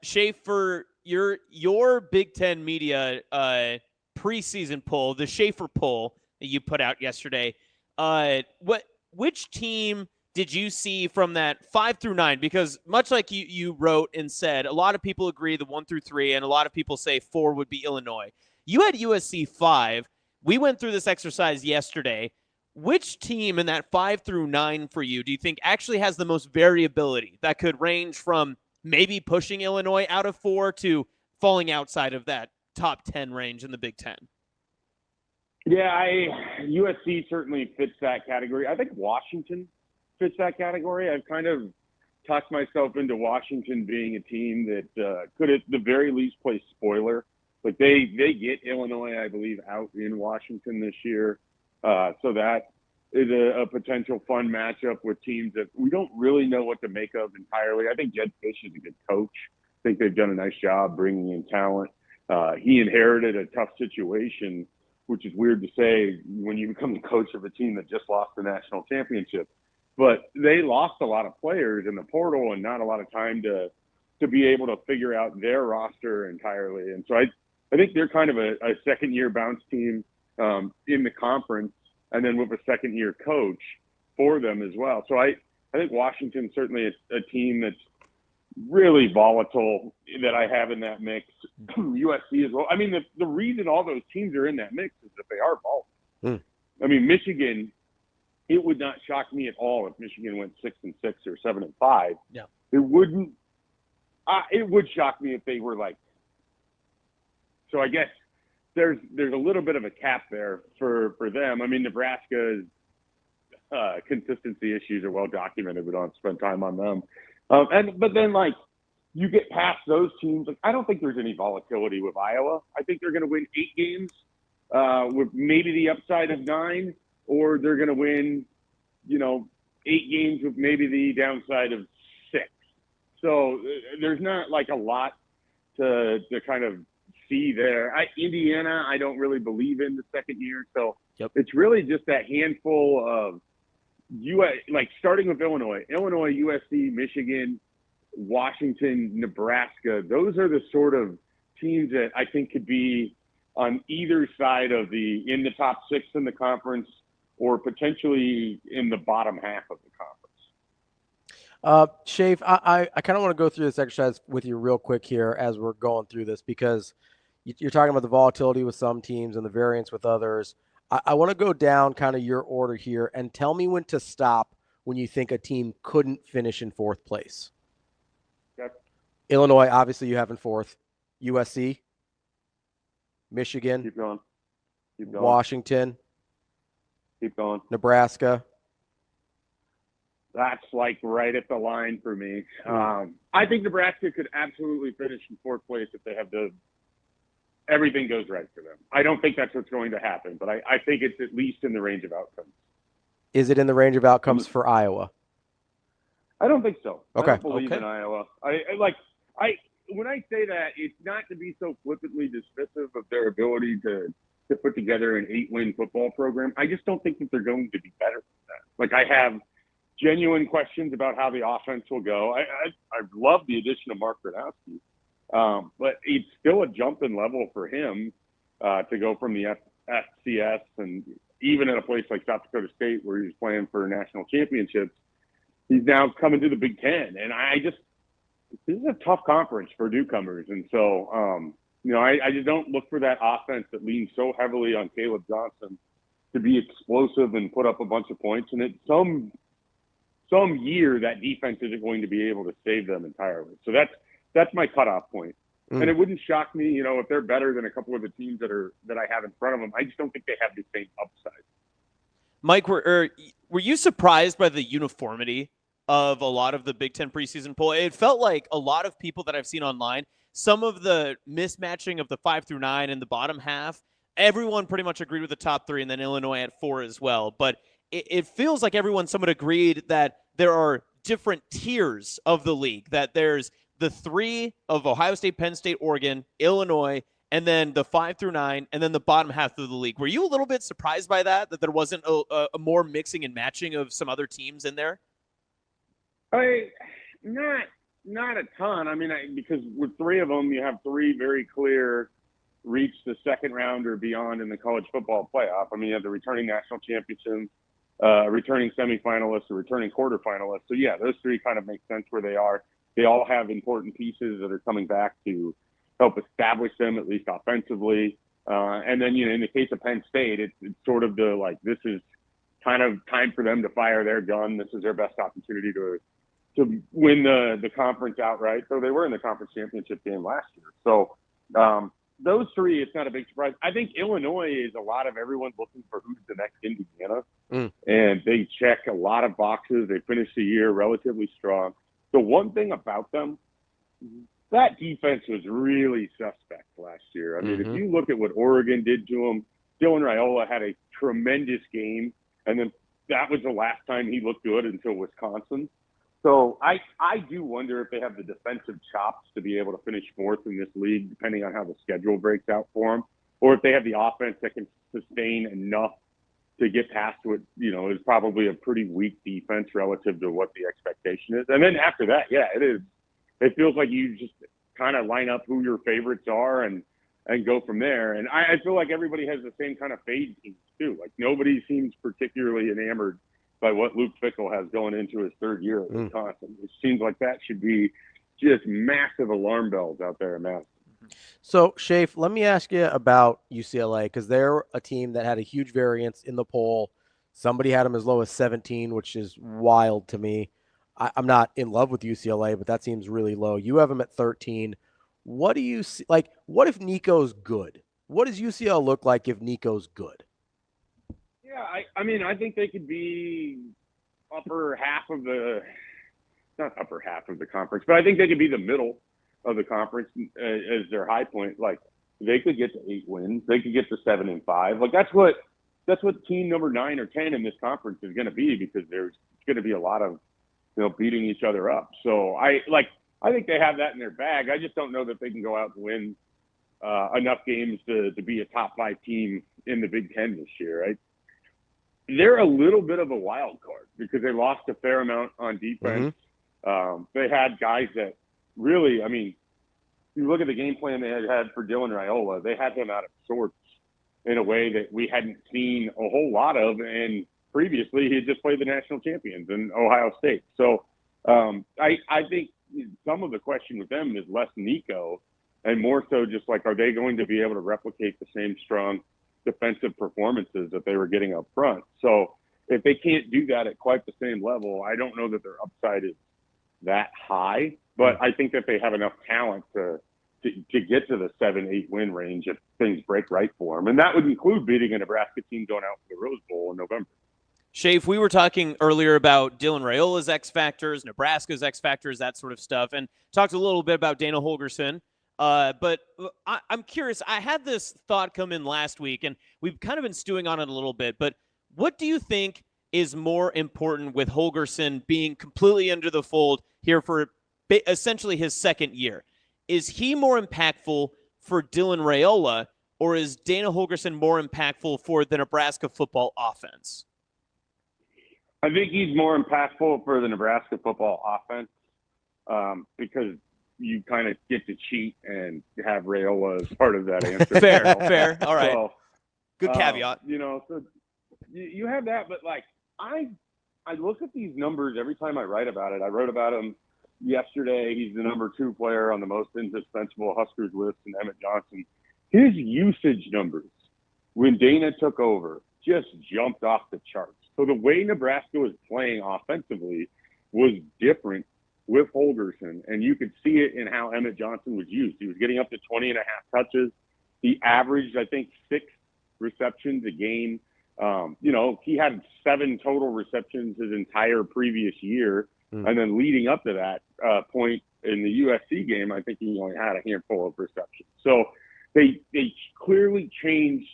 Schaefer, your Big Ten media preseason poll, the Schaefer poll that you put out yesterday, which team did you see from that 5 through 9? Because much like you wrote and said, a lot of people agree the 1 through 3, and a lot of people say 4 would be Illinois. You had USC 5. We went through this exercise yesterday. Which team in that 5 through 9 for you do you think actually has the most variability that could range from maybe pushing Illinois out of 4 to falling outside of that top 10 range in the Big Ten? Yeah, USC certainly fits that category. I think Washington fits that category. I've kind of talked myself into Washington being a team that could at the very least play spoiler. Like they get Illinois, I believe, out in Washington this year. So that is a potential fun matchup with teams that we don't really know what to make of entirely. I think Jed Fish is a good coach. I think they've done a nice job bringing in talent. He inherited a tough situation, which is weird to say when you become the coach of a team that just lost the national championship. But they lost a lot of players in the portal and not a lot of time to be able to figure out their roster entirely. And so I think they're kind of a second-year bounce team in the conference, and then with a second-year coach for them as well. So I think Washington certainly is a team that's really volatile that I have in that mix. USC as well. I mean, the reason all those teams are in that mix is that they are volatile. I mean, Michigan, it would not shock me at all if Michigan went 6-6 or 7-5. Yeah. It wouldn't. It would shock me if they were like. So I guess there's a little bit of a cap there for them. I mean, Nebraska's consistency issues are well documented. We don't have to spend time on them. But then like you get past those teams. Like I don't think there's any volatility with Iowa. I think they're going to win 8 games with maybe the upside of 9, or they're going to win, 8 games with maybe the downside of 6. So there's not like a lot to kind of see there. Indiana, I don't really believe in the second year. So It's really just that handful of like starting with Illinois, USC, Michigan, Washington, Nebraska. Those are the sort of teams that I think could be on either side of in the top 6 in the conference or potentially in the bottom half of the conference. Shafe, I kind of want to go through this exercise with you real quick here as we're going through this, because you're talking about the volatility with some teams and the variance with others. I want to go down kind of your order here and tell me when to stop when you think a team couldn't finish in 4th place. Yep. Illinois, obviously you have in 4th. USC, Michigan, Keep going. Washington, Keep going. Nebraska. That's like right at the line for me. I think Nebraska could absolutely finish in 4th place if they have everything goes right for them. I don't think that's what's going to happen, but I think it's at least in the range of outcomes. Is it in the range of outcomes for Iowa? I don't think so. Okay. I don't believe in Iowa. When I say that, it's not to be so flippantly dismissive of their ability to put together an 8-win football program. I just don't think that they're going to be better than that. Like I have genuine questions about how the offense will go. I love the addition of Mark Gradowski. But it's still a jump in level for him to go from the FCS and even in a place like South Dakota State where he's playing for national championships, he's now coming to the Big Ten. And this is a tough conference for newcomers. And so, I just don't look for that offense that leans so heavily on Caleb Johnson to be explosive and put up a bunch of points. And it's some year that defense isn't going to be able to save them entirely. So that's my cutoff point. And it wouldn't shock me, if they're better than a couple of the teams that I have in front of them. I just don't think they have the same upside. Mike, were you surprised by the uniformity of a lot of the Big Ten preseason poll? It felt like a lot of people that I've seen online, some of the mismatching of the 5 through 9 in the bottom half, everyone pretty much agreed with the top 3 and then Illinois at 4 as well. But it feels like everyone somewhat agreed that there are different tiers of the league, that there's the 3 of Ohio State, Penn State, Oregon, Illinois, and then the 5 through 9, and then the bottom half of the league. Were you a little bit surprised by that there wasn't a more mixing and matching of some other teams in there? Not Not a ton. I mean, because with three of them, you have three very clear reach the second round or beyond in the college football playoff. I mean, you have the returning national champions, returning semifinalists, a returning quarterfinalists. So, yeah, those three kind of make sense where they are. They all have important pieces that are coming back to help establish them, at least offensively. And then, in the case of Penn State, it's sort of this is kind of time for them to fire their gun. This is their best opportunity to win the conference outright. So they were in the conference championship game last year. So those three, it's not a big surprise. I think Illinois is a lot of everyone looking for who's the next Indiana. And they check a lot of boxes. They finished the year relatively strong. The one thing about them, that defense was really suspect last year. I mean, if you look at what Oregon did to them, Dylan Raiola had a tremendous game, and then that was the last time he looked good until Wisconsin. So I do wonder if they have the defensive chops to be able to finish fourth in this league, depending on how the schedule breaks out for them, or if they have the offense that can sustain enough to get past what, is probably a pretty weak defense relative to what the expectation is. And then after that, yeah, it is. It feels like you just kind of line up who your favorites are and go from there. And I feel like everybody has the same kind of fade teams too. Like nobody seems particularly enamored by what Luke Fickell has going into his third year at Wisconsin. It seems like that should be just massive alarm bells out there in Madison. So, Schaefer, let me ask you about UCLA, because they're a team that had a huge variance in the poll. Somebody had them as low as 17, which is wild to me. I'm not in love with UCLA, but that seems really low. You have them at 13. What do you see? Like, what if Nico's good? What does UCLA look like if Nico's good? Yeah, I mean, I think they could be upper half of the – not upper half of the conference, but I think they could be the middle of the conference as their high point. Like, they could get to 8 wins. They could get to 7-5. Like, that's what team number 9 or 10 in this conference is going to be, because there's going to be a lot of, beating each other up. So, I think they have that in their bag. I just don't know that they can go out and win enough games to be a top 5 team in the Big Ten this year, right? They're a little bit of a wild card because they lost a fair amount on defense. They had guys that really, I mean, you look at the game plan they had for Dylan Raiola, they had him out of sorts in a way that we hadn't seen a whole lot of. And previously, he had just played the national champions in Ohio State. So I think some of the question with them is less Nico and more so just like, are they going to be able to replicate the same strong defensive performances that they were getting up front? So if they can't do that at quite the same level, I don't know that their upside is that high, but I think that they have enough talent to get to the 7-8 win range if things break right for them. And that would include beating a Nebraska team going out for the Rose Bowl in November. Schaefer, we were talking earlier about Dylan Raiola's X factors, Nebraska's X factors, that sort of stuff, and talked a little bit about Dana Holgorsen. But I'm curious. I had this thought come in last week, and we've kind of been stewing on it a little bit. But what do you think is more important with Holgorsen being completely under the fold here for essentially his second year? Is he more impactful for Dylan Raiola, or is Dana Holgorsen more impactful for the Nebraska football offense? I think he's more impactful for the Nebraska football offense because you kind of get to cheat and have Raiola as part of that answer. Fair. All right. So, good caveat. So you have that, but like I look at these numbers every time I write about it. I wrote about him yesterday. He's the number 2 player on the most indispensable Huskers list, and Emmett Johnson. His usage numbers when Dana took over just jumped off the charts. So the way Nebraska was playing offensively was different with Holgorsen, and you could see it in how Emmett Johnson was used. He was getting up to 20.5 touches. He averaged, I think, 6 receptions a game. He had 7 total receptions his entire previous year. And then leading up to that point in the USC game, I think he only had a handful of receptions. So they clearly changed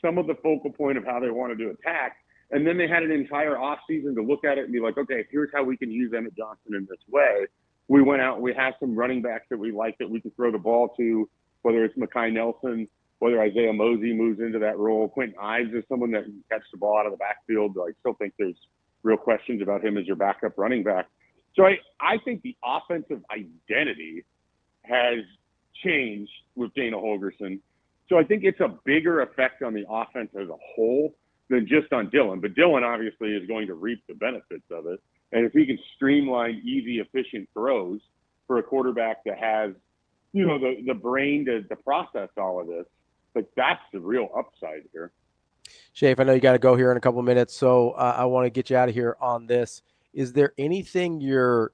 some of the focal point of how they wanted to attack. And then they had an entire offseason to look at it and be like, okay, here's how we can use Emmett Johnson in this way. We went out, we have some running backs that we like that we can throw the ball to, whether it's Mekhi Nelson, whether Isaiah Mosey moves into that role. Quentin Ives is someone that can catch the ball out of the backfield. I still think there's real questions about him as your backup running back. So I think the offensive identity has changed with Dana Holgorsen. So I think it's a bigger effect on the offense as a whole than just on Dylan. But Dylan obviously is going to reap the benefits of it. And if he can streamline easy, efficient throws for a quarterback that has, the brain to process all of this, like that's the real upside here. Schaefer, I know you got to go here in a couple of minutes, so I want to get you out of here on this. Is there anything you're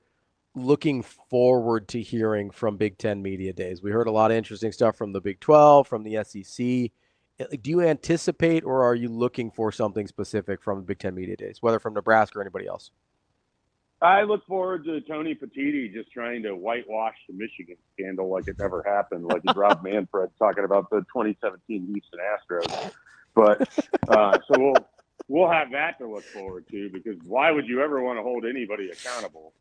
looking forward to hearing from Big Ten Media Days? We heard a lot of interesting stuff from the Big 12, from the SEC. Do you anticipate, or are you looking for something specific from the Big Ten Media Days, whether from Nebraska or anybody else? I look forward to Tony Petitti just trying to whitewash the Michigan scandal like it never happened, like Rob Manfred talking about the 2017 Houston Astros. But so we'll have that to look forward to, because why would you ever want to hold anybody accountable?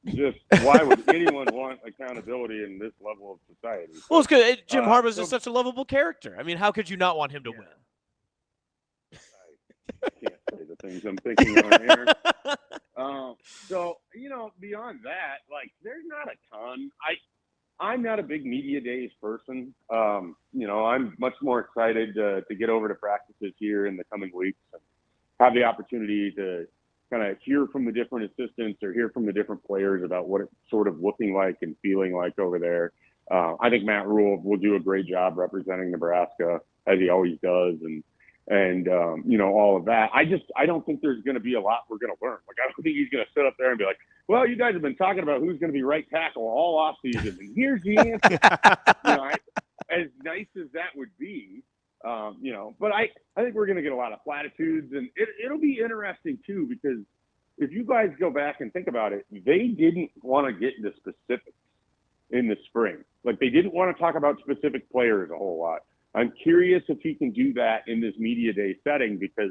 Just why would anyone want accountability in this level of society? Well, it's good. Jim Harbaugh's just such a lovable character. I mean, how could you not want him to win? I can't say the things I'm thinking on here. So, beyond that, like, there's not a ton. I'm not a big media days person. I'm much more excited to get over to practices here in the coming weeks and have the opportunity to kind of hear from the different assistants or hear from the different players about what it's sort of looking like and feeling like over there. I think Matt Rhule will do a great job representing Nebraska, as he always does, and all of that. I don't think there's going to be a lot we're going to learn. Like, I don't think he's going to sit up there and be like, well, you guys have been talking about who's going to be right tackle all offseason, and here's the answer. As nice as that would be, but I think we're going to get a lot of platitudes, and it'll be interesting too, because if you guys go back and think about it, they didn't want to get into specifics in the spring. Like, they didn't want to talk about specific players a whole lot. I'm curious if he can do that in this media day setting, because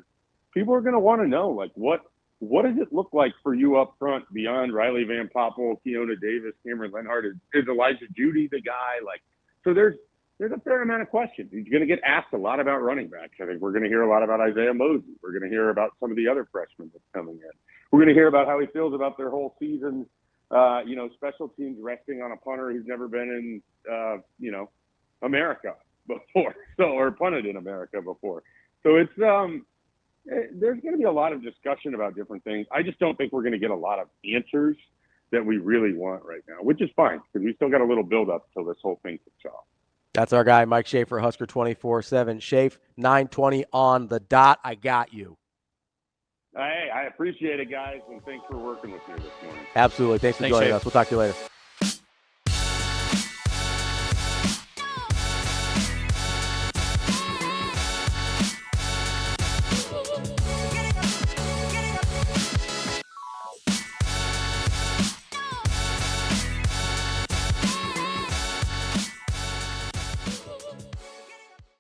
people are going to want to know, like, what does it look like for you up front beyond Riley Van Poppel, Keona Davis, Cameron Lenhart? Is Elijah Judy the guy? Like, so there's a fair amount of questions. He's going to get asked a lot about running backs. I think we're going to hear a lot about Isaiah Mosey. We're going to hear about some of the other freshmen that's coming in. We're going to hear about how he feels about their whole season. Special teams resting on a punter who's never been in, America before, or punted in America before. So it's there's going to be a lot of discussion about different things. I just don't think we're going to get a lot of answers that we really want right now, which is fine, because we still got a little build up till this whole thing kicks off. That's our guy, Mike Schaefer, Husker247. Schaefer, 9:20 on the dot. I got you. Hey, I appreciate it, guys, and thanks for working with me this morning. Absolutely. Thanks for joining us. We'll talk to you later.